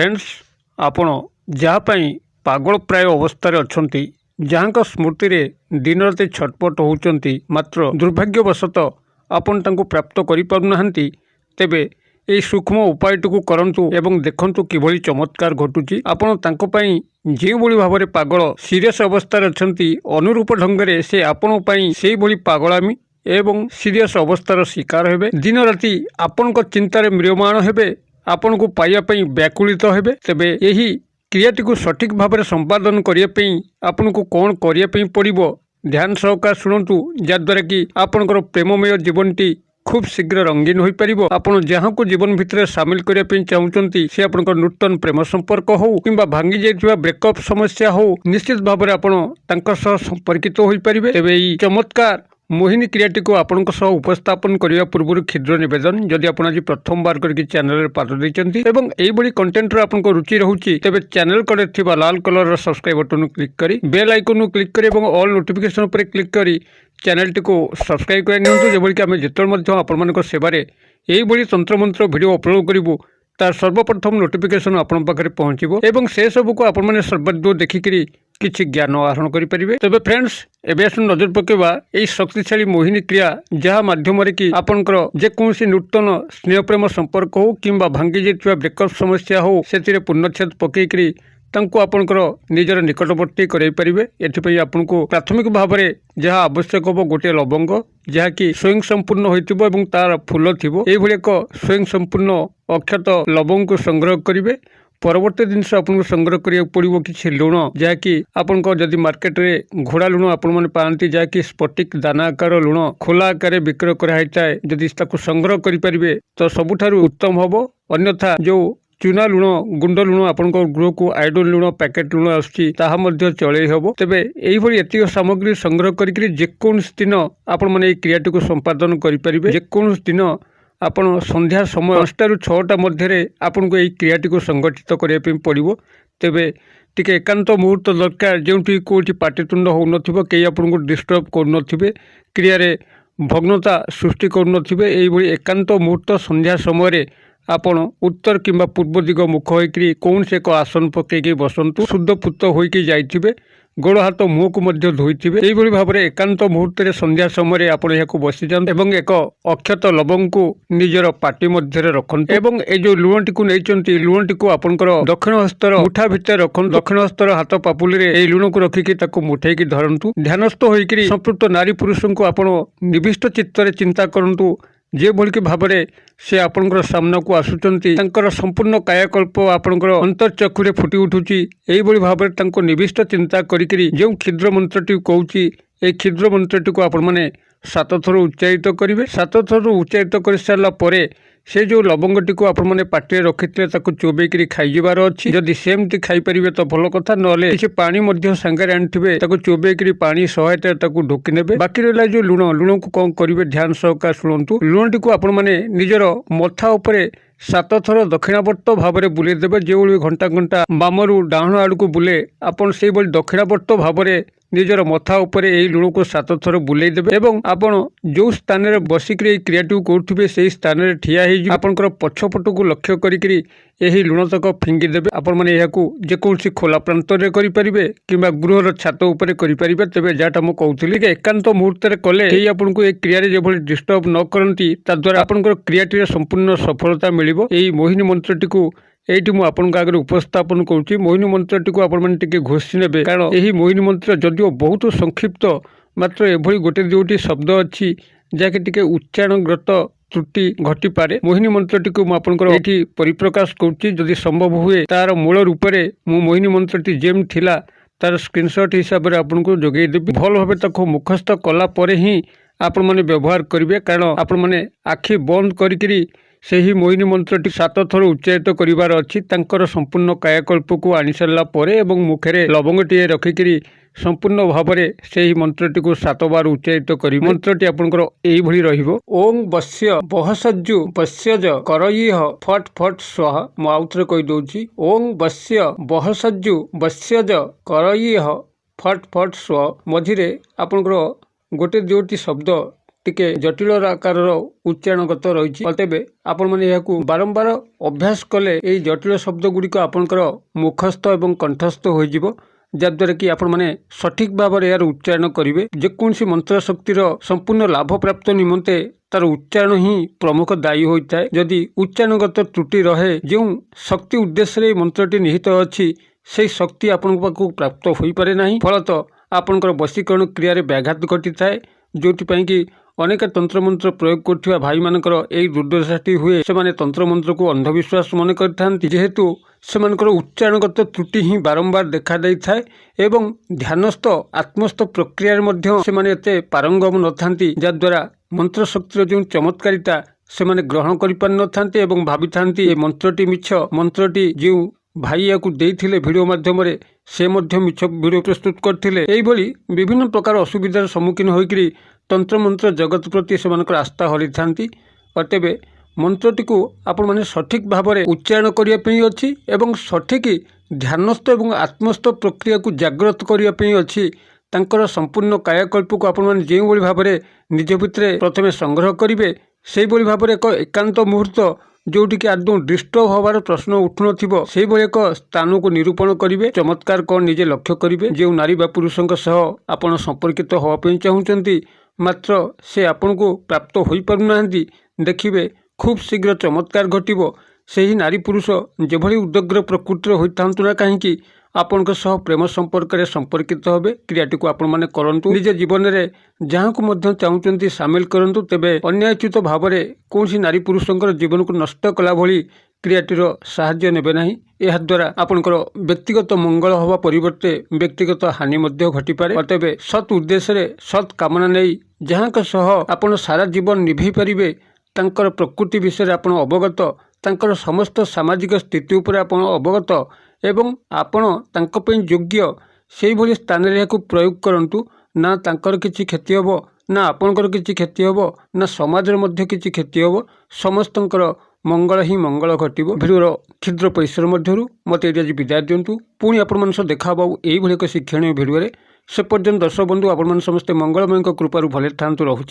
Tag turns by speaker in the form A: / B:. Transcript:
A: Friends आपण जहाँपाई पागल प्राय अवस्था अच्छा जहाँ स्मृति रे दिन राति छटपट होउचंती मात्र दुर्भाग्यवशतः आपण तांको प्राप्त करि पारुनाहांती तेबे এই सूक्ष्म उपायटू करंतु एवं देखंतु किभली चमत्कार घटुची आपण तांको पई जेभली भाबरे पागल सीरियस अवस्था अछंती अनुरूप ढंगरे से आपण पई सेही भली पागलामी एवं सीरियस अवस्थार शिकार हेबे दिन राति आपण को चिंतार म्रियमाण हेबे आपण को पाइया पई व्याकुलित हेबे तेबे एही क्रियाटी को सठिक भाव संपादन करने आपन को कौन करने पड़ो ध्यान सहकार शुणु जद्वारा कि आपणकर प्रेममय जीवनटी खूब शीघ्र रंगीन हो पार आपड़ जहाँ को जीवन भितर सामिल करने चाहते सी आप नूतन प्रेम संपर्क हो कि भांगी जाइए ब्रेकअप समस्या हो निश्चित भाव में आप संपर्कित हो पारे तेज ये चमत्कार मोहिनी क्रियाटी को आपण उपस्थापन करने पूर्व क्षुद्र नवेदन जदि आप आज प्रथम बार करके चैनल पाद देते यही कंटेंट आपको रुचि रोचे तेज चैनल कड़े थी लाल कलर सब्सक्राइब बटन क्लिक करी बेल आइकन क्लिक करी और ऑल नोटिफिकेशन पर क्लिक करी चैनल टी को सब्सक्राइब कर जो कि आम जिते आपण सेवार यही तंत्र मंत्र वीडियो अपलोड करूँ तार सर्वप्रथम नोटिफिकेशन आपण पाखे पहुँचो एवं से सब को आपण सर्वाधिक देखिकी किसी ज्ञान आहरण करेंगे तेज फ्रेंड्स एवं आस नजर पकेबा यही शक्तिशाली मोहिनी क्रिया जहाँ मध्यम कि आपंकर जेकोसी नूतन स्नेह प्रेम संपर्क हो कि भांगी जाइए ब्रेकअप समस्या हो से पूर्णछेद पकईकरी आपणकर निजर निकटवर्ती करेंगे एथि आपन को प्राथमिक भाव में जहाँ आवश्यक हम गोटे लवंग जहाँकि स्वयं संपूर्ण हो तार फूल थी यही एक स्वयं संपूर्ण अक्षत लवंग को संग्रह करेंगे परवर्ती जिनस आपको संग्रह करा पड़ो कि लुण जहाँकि आपण जदि मार्केट रे घोड़ा लुण आपण मैंने पाती जहाँकि स्फटिक दाना आकार लुण खोला आकार विक्रय कराई जदि संग्रह करेंगे तो सबुठारु उत्तम हम अन्यथा जो चूना लुण गुंड लुण आपण गृह को आयोडीन लुण पैकेट लुण आसो चलई हम तेज यही एतिक सामग्री संग्रह करके जेकोसी दिन आपण मैंने क्रियाटी को संपादन करेंगे जेकोसी दिन आपण संध्या समय 5टा ରୁ 6टा मध्य आपन को यही क्रियाटी को संगठित करने पड़ो तेबे टिके एकांत मुहूर्त दरकार जो कौटी पाटितुंड हो कई आपन को डिस्टर्ब कर क्रिया भग्नता सृष्टि कर एकांत मुहूर्त संध्या समय आपण उत्तर किंबा पूर्व दिग मुख होकर कौन से एक आसन पकईकि बसतु शुद्ध पुत होकर जाइए गोड़ हाथ मुह को धोईथिबे यही भाव में एकांत मुहूर्त संध्या समय आपण यहाँ बसी जाते एक अक्षत लवंग को निजर पाटी मध्य रखते एवं ये जो लुणटी को नहीं लुणटी को आपंकर दक्षिण हस्तर मुठा भितर रखु दक्षिण हस्तर हाथ पापुली लुण को रखिकी मुठेकी धरतु ध्यानस्थ होकर संपृक्त नारी पुरुष को आप निविष्ट चित्तर चिंता करूँ जे भल के भाव में से आपंकर सामना को आसुचंती संपूर्ण कायाकल्प आपंकर अंतर्चक्षुरे फुटी उठुची यही भाव में निविष्ट चिंता करी जो क्षुद्र मंत्रटी कहूँ ये क्षुद्र मंत्रटी को आपण मैंने 7 थर उच्चारित करेंगे 7 थर उच्चारित कर सारापर से जो लवंगटी को आपण मैंने पाटे रखी चोबईकरी खाईबार अच्छी जदि सेमती खाईपारे तो भल कथा ना कि पानी सांगे आनिथे चोबईकरी पानी सहायता ढोकी ने बाकी रहा जो लुण को कौन करेंगे ध्यान सहकार शुणु लुणटी को आपण मैंने निजर मथा उपरे 7 थर दक्षिणावर्त भाव में बुलेदेवे जो घंटा घंटा बामरू डाण आड़ को बुले आपड़ से दक्षिणावर्त भाव में निजर मथा उपरे यही लुण को 7 थर बुलेदेवे एवं आपण जो स्थान में बसिक क्रियाटी करुवे से स्थान में ठिया आपंकर पछपट को लक्ष्य करी यही लुण तक फिंगिदेवे आपण मैंने यहाँ जेकोसी खोला प्रांत में करेंगे कि गृहर छात उपर करेंगे तेज जहाँ मुझे कहूली एकांत मुहूर्त कले यही आपन को एक क्रिया जो डिस्टर्ब न करती द्वारा आपंकर क्रियाटी संपूर्ण सफलता मिल यही मोहिनी मंत्रटी को एटी मु आपन आगे उपस्थापन करुँची मोहिनी मंत्रटी को आपण मैंने घोषी ने कारण यही मोहिनी मंत्र जदिव बहुत संक्षिप्त मात्र एभली गोटे दुईटी शब्द अच्छी जहाँकि टिके उच्चारणगत त्रुटि घटी पारे मोहिनी मंत्रटी को मुझे परिप्रकाश करुँची जदि संभव हुए तार मूल रूप में मु मोहिनी मंत्रटी जेम थिला तार स्क्रीनशॉट हिसाब से आपको जोगेदेवी भल भाव तक मुखस्थ कलापर ही आपण मैंने व्यवहार करेंगे कारण आपण मैंने आखि बंद करी से ही मोहिनी मंत्रटी 7 थर उच्चारित करिवार अच्छी तांकर संपूर्ण कायाकल्प को आनी सारा पर मुखे लवंगटी रखिकी संपूर्ण भाव में से ही मंत्रटी को 7 बार उच्चारित करी मंत्रटी आपंकर यही रहिबो ओं बस्य बहसज्जु बस्यज करयिह फट फट स्वः मु आउथरे कहि दउची ओं बस्य बहसज्जु बस्यज करयिह फट फट स्व मझिरे आपंकर गोटे दुईटी शब्द टिके जटिल आकार उच्चारणगत रही तेबे आपण मैंने बारंबार अभ्यास कले यही जटिल शब्द गुड़िक आपणकर मुखस्थ और कंठस्थ हो जद्वारा कि आपण मैंने सठिक भाव में यार उच्चारण करेंगे जेकोसी मंत्र शक्तिर संपूर्ण लाभ प्राप्त निमंते तार उच्चारण ही प्रमुख दायी होता है। जदि उच्चारणगत त्रुटि रहे जो शक्ति उद्देश्य मंत्रटी निहित अच्छी से शक्ति आपण प्राप्त हो पारे ना फलत आपणकर वशीकरण क्रिया व्याघात घटी थाए जोपाई कि अनेक तंत्र मंत्र प्रयोग कर भाई मानकर यही दुर्दशाटी हुए से तंत्र मंत्र को अंधविश्वास मन करते जेहेतु सेमानकर उच्चारणगत त्रुटि ही बारंबार देखा थाए एवं ध्यानस्थ आत्मस्थ प्रक्रिया से पारंगम न था जद्वारा मंत्र शक्तिर जो चमत्कारिता से ग्रहण कर भावी था मंत्रटी मिछ मंत्रटी जो भाई या देथिले वीडियो माध्यम से मिछ वीडियो प्रस्तुत करथिले एइभली विभिन्न प्रकार असुविधार सम्मुखीन होइकरी तंत्र मंत्र जगत प्रति सेमानकर आस्था हरि थांती अतबे मंत्रटी को आपण माने सठिक भाव में उच्चारण करिया पई अछि एवं सठिक ध्यानस्थ एवं आत्मस्थ प्रक्रिया को जागृत करिया पई अछि तांकर संपूर्ण कायाकल्प को आपण माने जेउ भली भाव में निज भितरे प्रथमे संग्रह करिवे सेहि भली भाव में एक एकांत मुहूर्त जोटिक आदौ डिस्टर्ब हबार प्रश्न उठु नथिबो सेहि भली एक स्थान को निरूपण करिवे चमत्कार कौन निजे लक्ष्य करिवे जो नारी बा पुरुषक सह आपण संपर्कित होवा पई चाहुचंती मात्र से आपण को प्राप्त होई पारु नाहंती देखिबे खूब शीघ्र चमत्कार घटिबो सेही नारी पुरुष जेभली उदग्र प्रकृतिर होइथांतु ना काहेकि आपणक सह प्रेम संपर्क रे संपर्कित होबे क्रियाटी को आपण माने करंतु निज जीवन रे जहाँ को मध्य चाहुचंती सामिल करंतु तेबे अन्यायचित भाव में कौन नारी पुरुषंकर जीवन को नष्ट कला भली क्रियाटीर साहाय्य नेबे नाही एहा द्वारा आपणकर व्यक्तिगत मंगल हवा परिवर्ते व्यक्तिगत हानि मध्य घटी पारे अतबे सत् उद्देश्य रे सत् कामना नहीं जहाँ का सह आपण सारा जीवन निभै पारिबे तांकर प्रकृति विषय आपण अवगत तांकर समस्त सामाजिक स्थिति उपर आपण अवगत एवं आपण तांक पई योग्य सेही भली स्थान रे प्रयोग करंतु ना तांकर किछि क्षति होबो ना आपणकर किछि क्षति होबो ना समाज रे मध्य किछि क्षति होबो समस्तंकर मंगल ही मंगल घटिबो। भिडियोर क्षुद्र परिसर मध्यरु मते आज विदाय दियंतु पुणी आपण मन सह देखा बाबू एही भली एक शिक्षणीय भिडियो रे से पर्यंत दर्शक बंधु आपण मन समस्त मंगलमय कृपारु भले थांतु रहु।